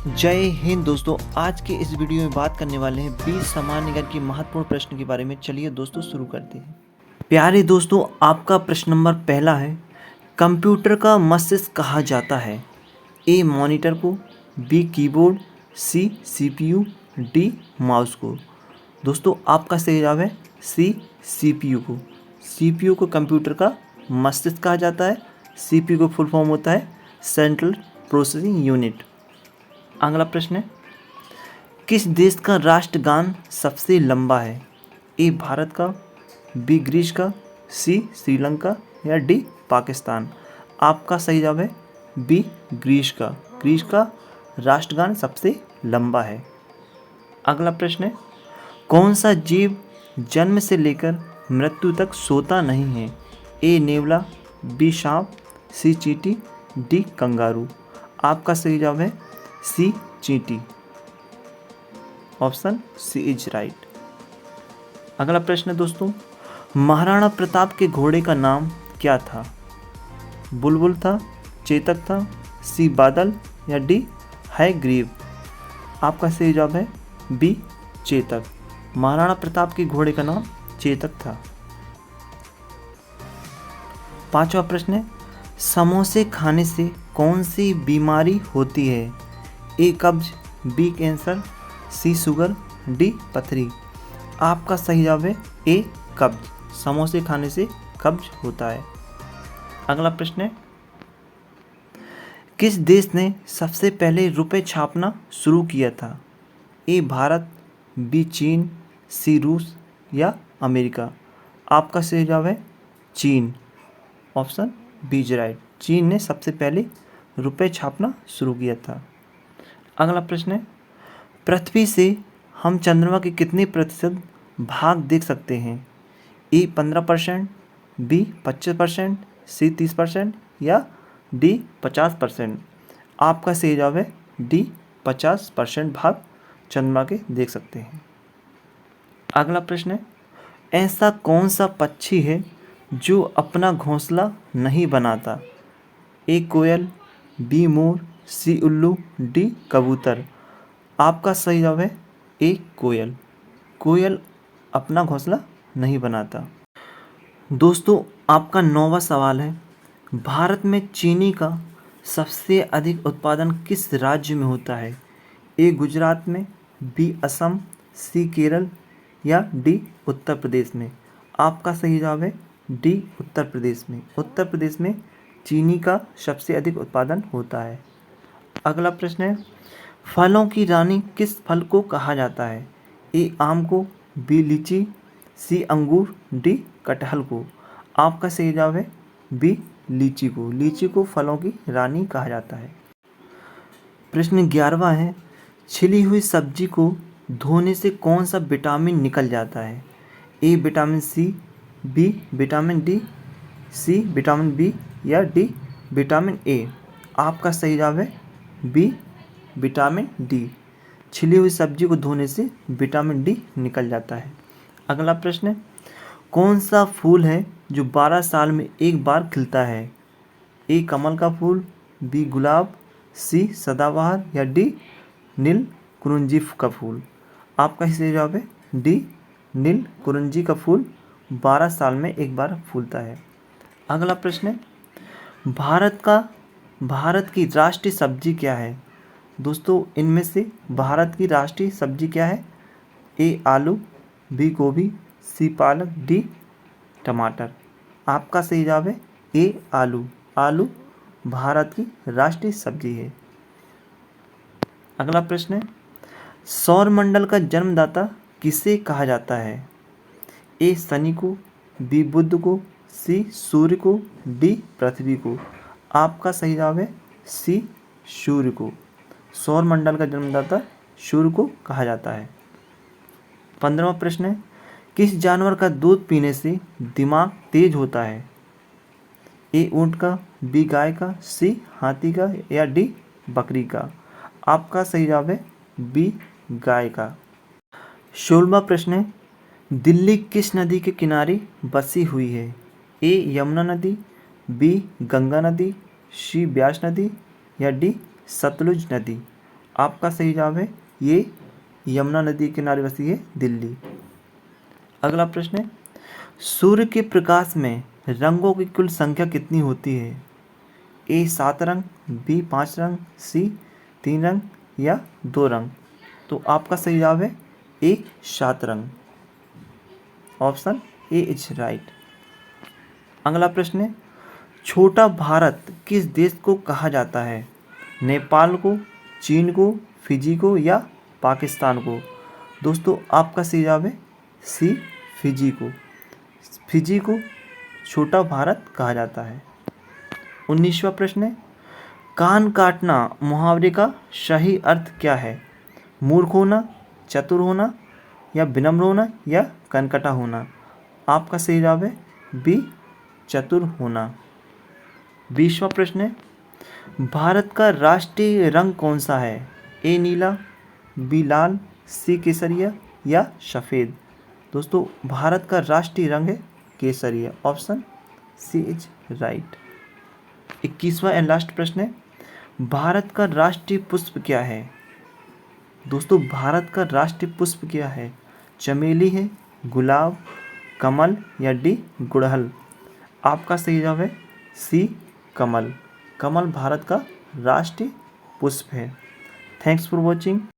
जय हिंद दोस्तों। आज के इस वीडियो में बात करने वाले हैं 20 सामान्य ज्ञान की महत्वपूर्ण प्रश्न के बारे में। चलिए दोस्तों शुरू करते हैं। प्यारे दोस्तों, आपका प्रश्न नंबर पहला है, कंप्यूटर का मस्तिष्क कहा जाता है? ए मॉनिटर को, B keyboard, C CPU, D mouse को। दोस्तों आपका सही जवाब है सी सीपीयू को। सीपीयू को कंप्यूटर का मस्तिष्क कहा जाता है। सीपीयू को फुल फॉर्म होता है सेंट्रल प्रोसेसिंग यूनिट। अगला प्रश्न है, किस देश का राष्ट्रगान सबसे लंबा है? ए भारत का, बी ग्रीस का, सी श्रीलंका या डी पाकिस्तान। आपका सही जवाब है बी ग्रीस का। ग्रीस का राष्ट्रगान सबसे लंबा है। अगला प्रश्न है, कौन सा जीव जन्म से लेकर मृत्यु तक सोता नहीं है? ए नेवला, बी सांप, सी चींटी, डी कंगारू। आपका सही जवाब है सी चींटी। Option C is right. अगला प्रश्न है दोस्तों, महाराणा प्रताप के घोड़े का नाम क्या था? बुलबुल था, चेतक था, सी बादल या डी हयग्रीव। आपका सही जवाब है बी चेतक। महाराणा प्रताप के घोड़े का नाम चेतक था। पांचवा प्रश्न है, समोसे खाने से कौन सी बीमारी होती है? ए कब्ज, बी कैंसर, सी शुगर, डी पथरी। आपका सही जवाब है ए कब्ज। समोसे खाने से कब्ज होता है। अगला प्रश्न है, किस देश ने सबसे पहले रुपए छापना शुरू किया था? ए भारत, बी चीन, सी रूस या अमेरिका। आपका सही जवाब है चीन। Option B is right. चीन ने सबसे पहले रुपए छापना शुरू किया था। अगला प्रश्न है, पृथ्वी से हम चंद्रमा के कितने प्रतिशत भाग देख सकते हैं? ए 15%, बी 25%, सी 30% या डी 50%। आपका सही जवाब है डी 50% भाग चंद्रमा के देख सकते हैं। अगला प्रश्न है, ऐसा कौन सा पक्षी है जो अपना घोंसला नहीं बनाता? ए कोयल, बी मोर, सी उल्लू, डी कबूतर। आपका सही जवाब है ए कोयल। कोयल अपना घोंसला नहीं बनाता। दोस्तों आपका 9वां सवाल है, भारत में चीनी का सबसे अधिक उत्पादन किस राज्य में होता है? ए गुजरात में, बी असम, सी केरल या डी उत्तर प्रदेश में। आपका सही जवाब है डी उत्तर प्रदेश में। उत्तर प्रदेश में चीनी का सबसे अधिक उत्पादन होता है। अगला प्रश्न है, फलों की रानी किस फल को कहा जाता है? ए आम को, बी लीची, सी अंगूर, डी कटहल को। आपका सही जवाब है बी लीची को। लीची को फलों की रानी कहा जाता है। प्रश्न 11वां है, छिली हुई सब्जी को धोने से कौन सा विटामिन निकल जाता है? A vitamin C, B vitamin D, C vitamin B या डी विटामिन ए। आपका सही जवाब है बी विटामिन डी। छिली हुई सब्जी को धोने से विटामिन डी निकल जाता है। अगला प्रश्न है, कौन सा फूल है जो 12 साल में एक बार खिलता है? ए कमल का फूल, बी गुलाब, सी सदाबहार या डी नील कुरुंजी का फूल। आपका सही जवाब है डी नील कुरुंजी का फूल 12 साल में एक बार फूलता है। अगला प्रश्न है, भारत की राष्ट्रीय सब्जी क्या है? दोस्तों इनमें से भारत की राष्ट्रीय सब्जी क्या है? ए आलू, बी गोभी, सी पालक, डी टमाटर। आपका सही जवाब है ए आलू। आलू भारत की राष्ट्रीय सब्जी है। अगला प्रश्न है, सौरमंडल का जन्मदाता किसे कहा जाता है? ए शनि को, बी बुध को, सी सूर्य को, डी पृथ्वी को। आपका सही जवाब है सी सूर्य को। सौरमंडल का जन्मदाता सूर्य को कहा जाता है। 15वां प्रश्न है, किस जानवर का दूध पीने से दिमाग तेज होता है? ए ऊंट का, बी गाय का, सी हाथी का या डी बकरी का। आपका सही जवाब है बी गाय का। 16वां प्रश्न है, दिल्ली किस नदी के किनारे बसी हुई है? ए यमुना नदी, बी गंगा नदी, सी ब्यास नदी या डी सतलुज नदी। आपका सही जवाब है ये यमुना नदी के किनारे बसी है दिल्ली। अगला प्रश्न है, सूर्य के प्रकाश में रंगों की कुल संख्या कितनी होती है? ए 7 रंग, बी 5 रंग, सी 3 रंग या 2 रंग? तो आपका सही जवाब है ए 7 रंग। Option A is right. अगला प्रश्न है, छोटा भारत किस देश को कहा जाता है? नेपाल को, चीन को, फिजी को या पाकिस्तान को? दोस्तों आपका सही जवाब है सी फिजी को। फिजी को छोटा भारत कहा जाता है। 19वां प्रश्न है, कान काटना मुहावरे का सही अर्थ क्या है? मूर्ख होना, चतुर होना या विनम्र होना या कनकटा होना? आपका सही जवाब है बी चतुर होना। 20वां प्रश्न है, भारत का राष्ट्रीय रंग कौन सा है? ए नीला, बी लाल, सी केसरिया या सफ़ेद? दोस्तों भारत का राष्ट्रीय रंग है केसरिया। Option C is right. 21वां एंड लास्ट प्रश्न है, भारत का राष्ट्रीय पुष्प क्या है? दोस्तों भारत का राष्ट्रीय पुष्प क्या है? चमेली है, गुलाब, कमल या डी गुड़हल? आपका सही जवाब है सी कमल। कमल भारत का राष्ट्रीय पुष्प है। Thanks for watching.